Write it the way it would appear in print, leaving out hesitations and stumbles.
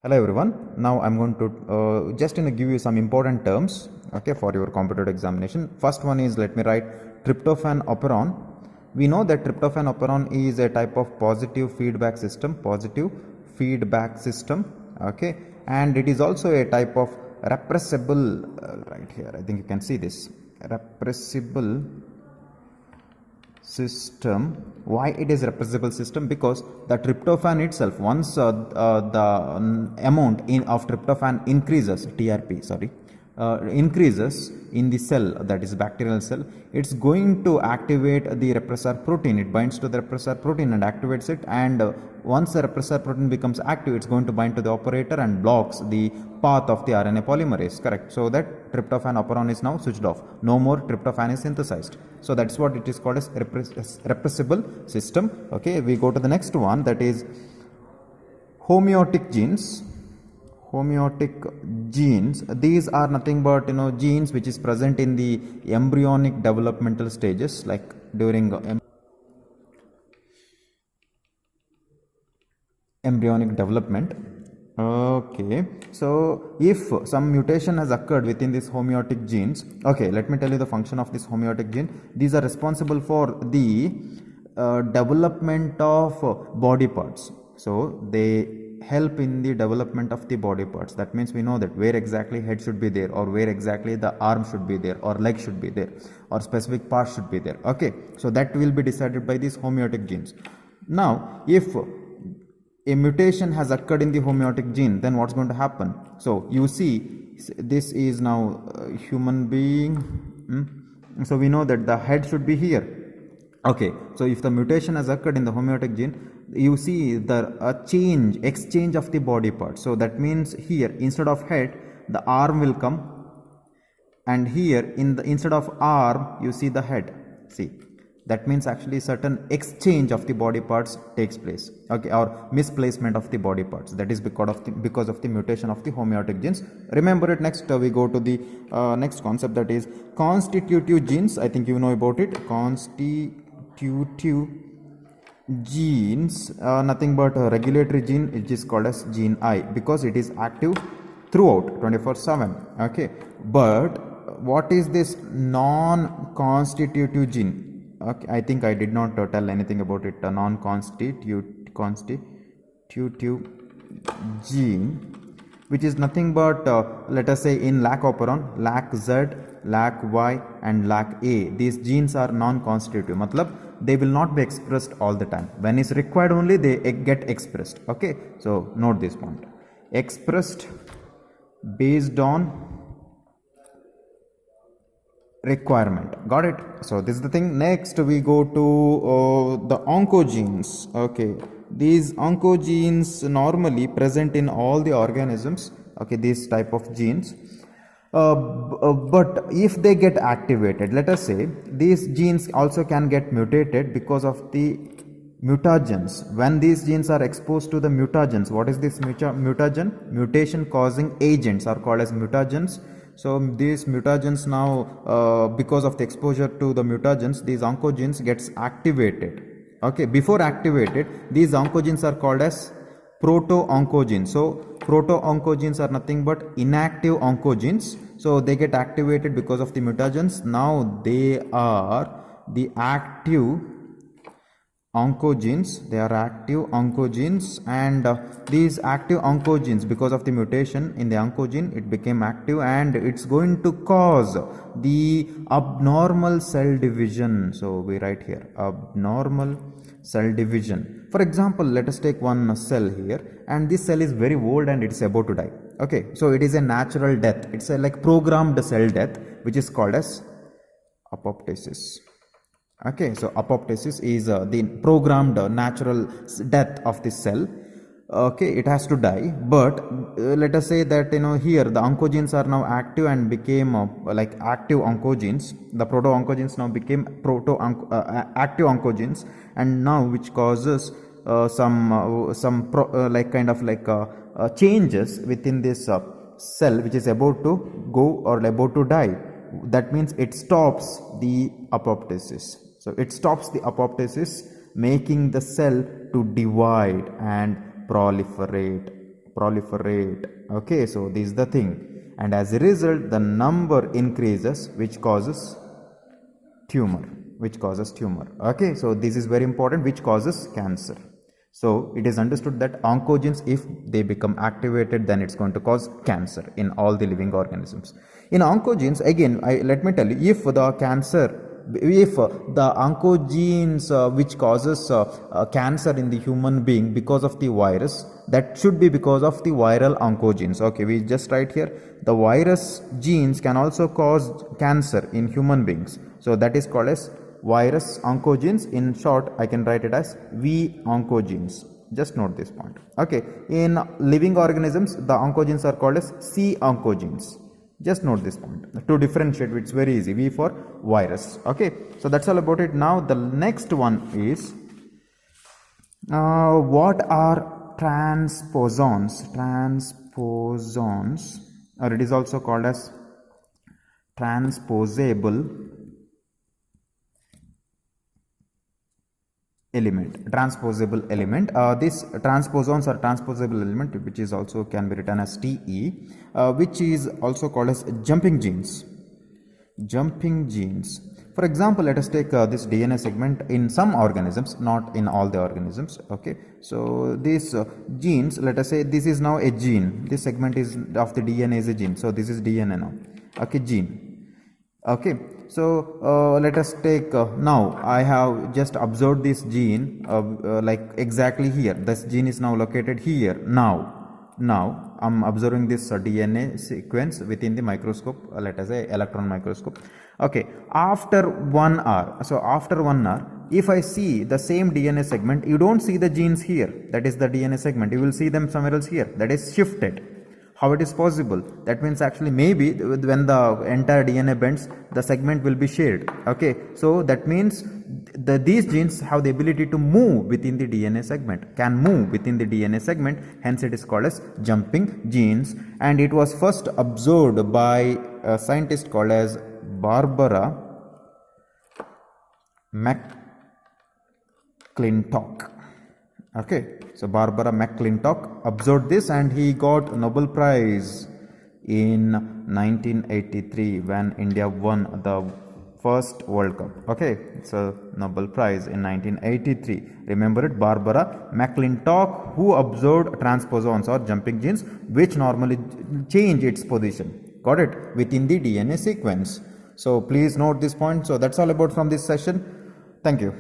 Hello everyone. Now I'm going to just give you some important terms, okay, for your competitive examination. First one is, let me write tryptophan operon. We know that tryptophan operon is a type of positive feedback system, okay, and it is also a type of repressible. Right here, I think you can see this repressible system. Why it is repressible system? Because the tryptophan itself, once the amount of tryptophan increases, increases in the cell, that is bacterial cell, it's going to activate the repressor protein. It binds to the repressor protein and activates it, and once the repressor protein becomes active, it's going to bind to the operator and blocks the path of the RNA polymerase, correct? So that tryptophan operon is now switched off. No more tryptophan is synthesized. So that's what it is called as repressible system. Okay, we go to the next one, that is homeotic genes. Homeotic genes, these are nothing but genes which is present in the embryonic developmental stages, like during embryonic development. Okay, so if some mutation has occurred within these homeotic genes, okay, let me tell you the function of this homeotic gene. These are responsible for the development of body parts. So they help in the development of the body parts. That means we know that where exactly head should be there, or where exactly the arm should be there, or leg should be there, or specific part should be there. Okay, so that will be decided by these homeotic genes. Now if a mutation has occurred in the homeotic gene, then what's going to happen? So you see, this is now human being. So we know that the head should be here. Okay, so if the mutation has occurred in the homeotic gene, you see the exchange of the body parts. So that means here, instead of head, the arm will come, and here instead of arm, you see the head. See, that means actually certain exchange of the body parts takes place, okay, or misplacement of the body parts. That is because of the mutation of the homeotic genes. Remember it. Next we go to the next concept, that is constitutive genes. I think you know about it. Constitutive genes, nothing but a regulatory gene, which is called as gene I, because it is active throughout 24/7. Okay, but what is this non-constitutive gene? Okay, I think I did not tell anything about it. A non-constitutive gene, which is nothing but let us say in lac operon, lac Z, lac Y and lac A. These genes are non-constitutive. Matlab, they will not be expressed all the time. When is required only they get expressed. Okay, so note this point. Expressed based on requirement. Got it? So this is the thing. Next we go to the oncogenes. Okay, these oncogenes normally present in all the organisms. Okay, these type of genes. But if they get activated, let us say these genes also can get mutated because of the mutagens. When these genes are exposed to the mutagens, what is this mutagen? Mutation causing agents are called as mutagens. So these mutagens now, because of the exposure to the mutagens, these oncogenes gets activated. Okay, before activated, these oncogenes are called as proto-oncogenes. So proto-oncogenes are nothing but inactive oncogenes. So they get activated because of the mutagens. Now they are the active oncogenes. They are active oncogenes, and these active oncogenes, because of the mutation in the oncogene, it became active, and it's going to cause the abnormal cell division. So we write here abnormal cell division. For example, let us take one cell here, and this cell is very old and it's about to die. Okay, so it is a natural death. It's a like programmed cell death, which is called as apoptosis. Okay, so apoptosis is the programmed natural death of the cell. Okay, it has to die, but let us say that here the oncogenes are now active and became like active oncogenes. The proto oncogenes now became active oncogenes, and now which causes changes within this cell, which is about to go or about to die. That means it stops the apoptosis. So it stops the apoptosis, making the cell to divide and proliferate. proliferate. Okay, so this is the thing, and as a result the number increases, which causes tumor. Okay, so this is very important, which causes cancer. So it is understood that oncogenes, if they become activated, then it's going to cause cancer in all the living organisms. In oncogenes, again, let me tell you, if the oncogenes which causes cancer in the human being because of the virus, that should be because of the viral oncogenes. Okay, we just write here, the virus genes can also cause cancer in human beings. So that is called as virus oncogenes. In short, I can write it as V oncogenes. Just note this point. Okay, in living organisms, the oncogenes are called as C oncogenes. Just note this point. To differentiate, it's very easy. V for virus. Okay, so that's all about it. Now the next one is what are transposons? Transposons, or it is also called as transposable element. This transposons or transposable element, which is also can be written as TE, which is also called as jumping genes. For example, let us take this DNA segment in some organisms, not in all the organisms. Okay, so these genes, let us say this is now a gene. This segment is of the DNA is a gene. So this is DNA now. Okay, gene. Okay, so let us take now I have just observed this gene like exactly here. This gene is now located here. Now I'm observing this DNA sequence within the microscope, let us say electron microscope. Okay, after 1 hour, so after 1 hour, if I see the same DNA segment, you don't see the genes here, that is the DNA segment, you will see them somewhere else here, that is shifted. How it is possible? That means actually maybe when the entire DNA bends, the segment will be shared. Okay, so that means these genes have the ability to move within the DNA segment, can move within the DNA segment, hence it is called as jumping genes, and it was first observed by a scientist called as Barbara McClintock. Okay, so Barbara McClintock observed this and he got Nobel Prize in 1983 when India won the first World Cup. Okay, so Nobel Prize in 1983. Remember it, Barbara McClintock, who observed transposons or jumping genes which normally change its position. Got it? Within the DNA sequence. So please note this point. So that's all about from this session. Thank you.